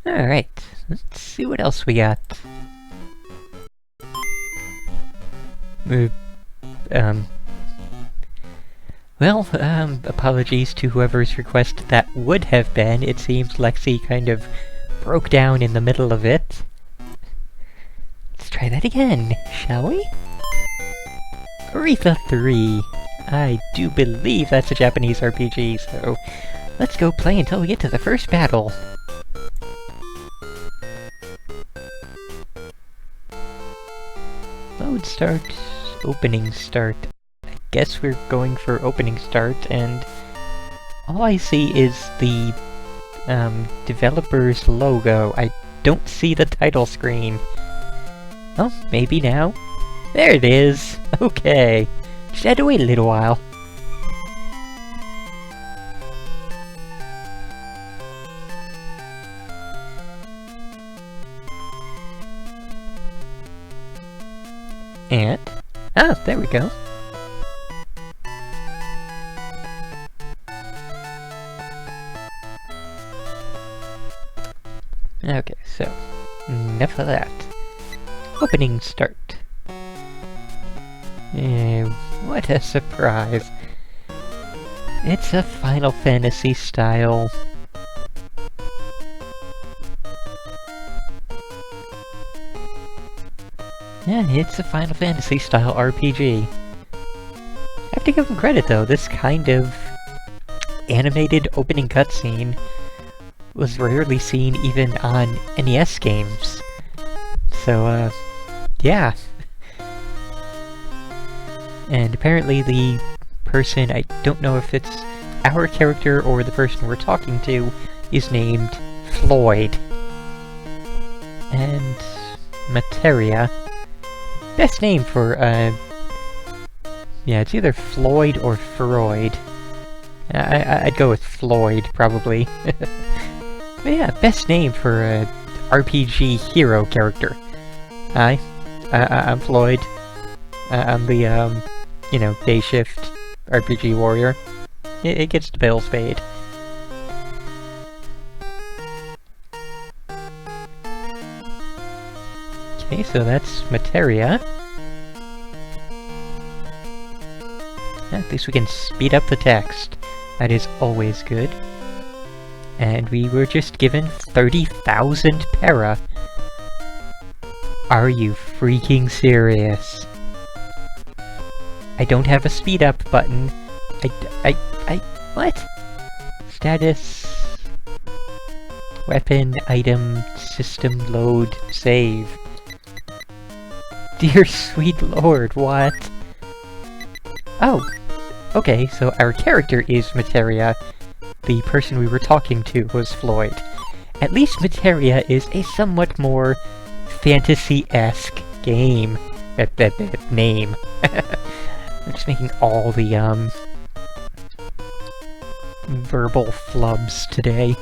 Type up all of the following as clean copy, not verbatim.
Alright, let's see what else we got. Uh, um... Well, apologies to whoever's request that would have been. It seems Lexi kind of broke down in the middle of it. Let's try that again, shall we? Aretha 3. I do believe that's a Japanese RPG, so let's go play until we get to the first battle. Load start, opening start. I guess we're going for opening start, and all I see is the developer's logo. I don't see the title screen. Oh, maybe now? There it is! Okay. Just had to wait a little while. And... ah, there we go. Okay, so... enough of that. Opening start. What a surprise. It's a Final Fantasy style. Yeah, it's a Final Fantasy style RPG. I have to give them credit though, this kind of animated opening cutscene was rarely seen even on NES games. So, yeah. And apparently the person, I don't know if it's our character or the person we're talking to, is named Floyd. And Materia. Best name for, yeah, it's either Floyd or Freud. I'd go with Floyd, probably. But yeah, best name for a RPG hero character. Hi, I'm Floyd. I'm the, you know, day shift RPG warrior. It gets the bill paid. Okay, so that's Materia. At least we can speed up the text. That is always good. And we were just given 30,000 para. Are you freaking serious? I don't have a speed up button. What? Status... weapon, item, system, load, save. Dear sweet lord, what? Oh, okay, so our character is Materia. The person we were talking to was Floyd. At least Materia is a somewhat more fantasy-esque game. Name. I'm just making all the, verbal flubs today.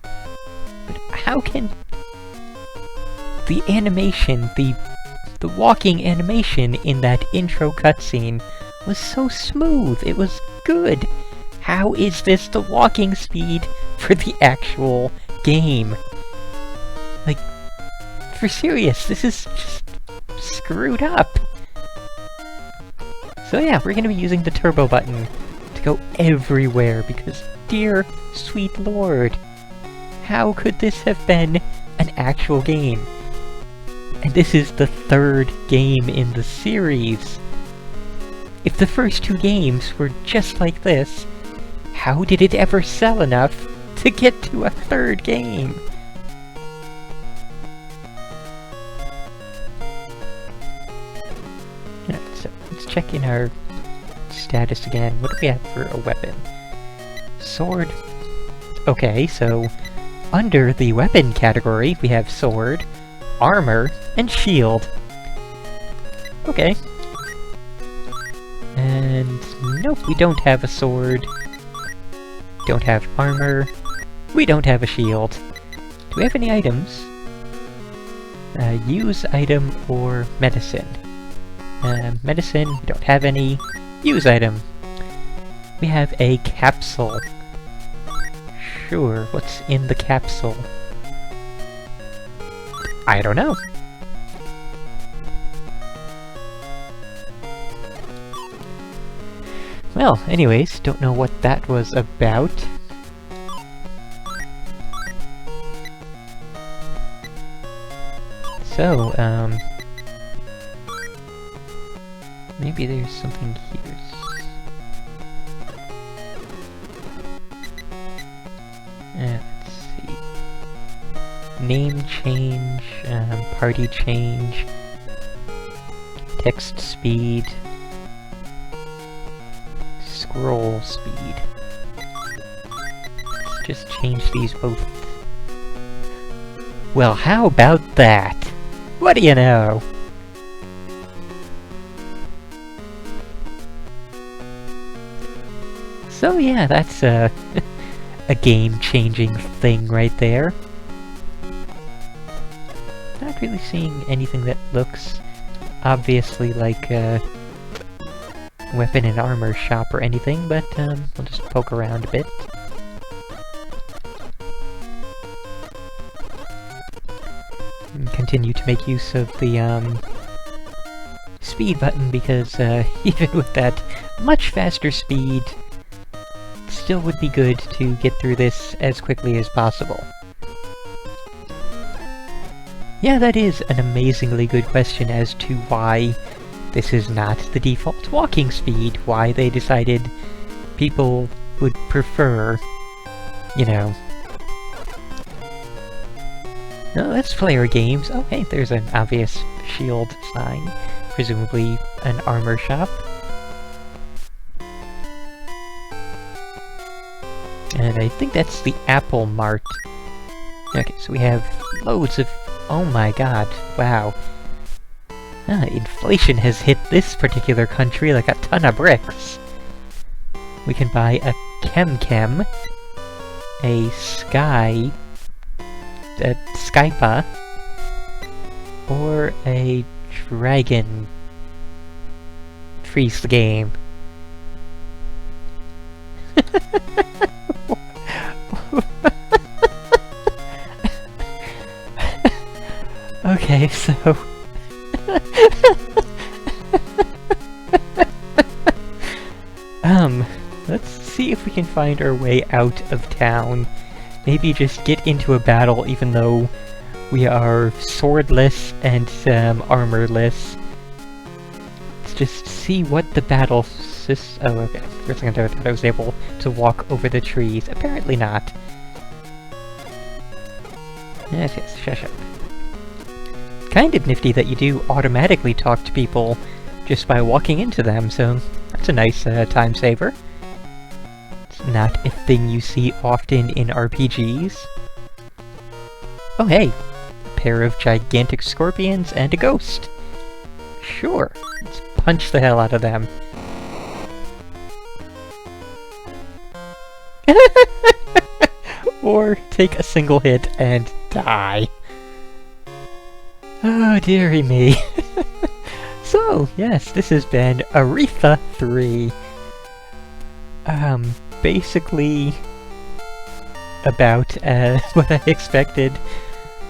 But how can... the animation, the walking animation in that intro cutscene was so smooth, it was good! How is this the walking speed for the actual game? Like, for serious, this is just screwed up! So yeah, we're gonna be using the turbo button to go everywhere, because dear sweet lord, how could this have been an actual game? And this is the third game in the series. If the first two games were just like this, how did it ever sell enough to get to a third game? Alright, so let's check in our status again. What do we have for a weapon? Sword. Okay, so under the weapon category, we have sword, armor, and shield. Okay. And nope, we don't have a sword. Don't have armor. We don't have a shield. Do we have any items? Use item or medicine. Medicine, we don't have any. Use item. We have a capsule. Sure, what's in the capsule? I don't know. Well, anyways, don't know what that was about. So, maybe there's something here. Let's see. Name change, party change, text speed, scroll speed. Let's just change these both. Well, how about that? What do you know? So yeah, that's a game-changing thing right there. Not really seeing anything that looks obviously like a weapon and armor shop or anything, but we'll just poke around a bit. And continue to make use of the speed button because even with that much faster speed, still would be good to get through this as quickly as possible. Yeah, that is an amazingly good question as to why this is not the default walking speed, why they decided people would prefer, you know... No, let's play our games. Oh hey, there's an obvious shield sign, presumably an armor shop. And I think that's the Apple Mart. Okay, so we have loads of... Oh my god, wow. Inflation has hit this particular country like a ton of bricks. We can buy a Chem, a Skypa, or a Dragon. Freeze the game. Okay, so... let's see if we can find our way out of town. Maybe just get into a battle even though we are swordless and, armorless. Let's just see what the battle oh, okay. For a second I thought I was able to walk over the trees. Apparently not. Yes, shush up. Kind of nifty that you do automatically talk to people just by walking into them, so that's a nice time saver. It's not a thing you see often in RPGs. Oh hey, a pair of gigantic scorpions and a ghost. Sure, let's punch the hell out of them. Or take a single hit and die. Oh, dearie me. So, yes, this has been Aretha 3. Basically about what I expected.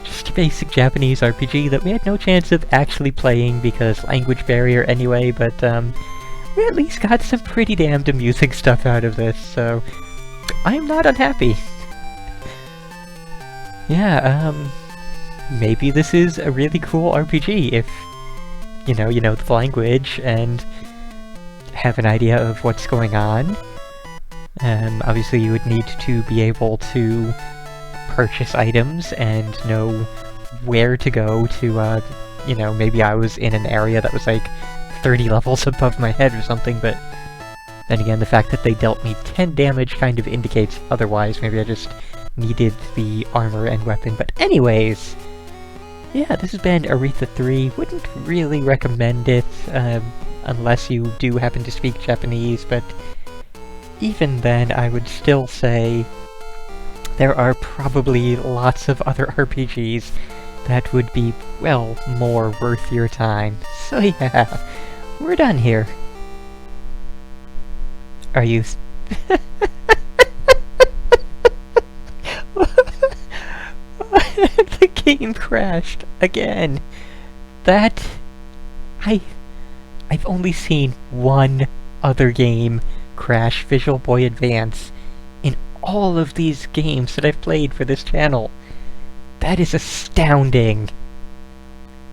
Just a basic Japanese RPG that we had no chance of actually playing because language barrier anyway, but we at least got some pretty damned amusing stuff out of this, so I'm not unhappy. Yeah, maybe this is a really cool RPG if, you know the language and have an idea of what's going on. Obviously you would need to be able to purchase items and know where to go to, maybe I was in an area that was like 30 levels above my head or something, but then again, the fact that they dealt me 10 damage kind of indicates otherwise. Maybe I just needed the armor and weapon, but anyways, yeah, this has been Aretha 3. Wouldn't really recommend it, unless you do happen to speak Japanese, but even then, I would still say there are probably lots of other RPGs that would be, well, more worth your time. So yeah, we're done here. Are you... game crashed again. That... I... I've only seen one other game crash Visual Boy Advance in all of these games that I've played for this channel. That is astounding.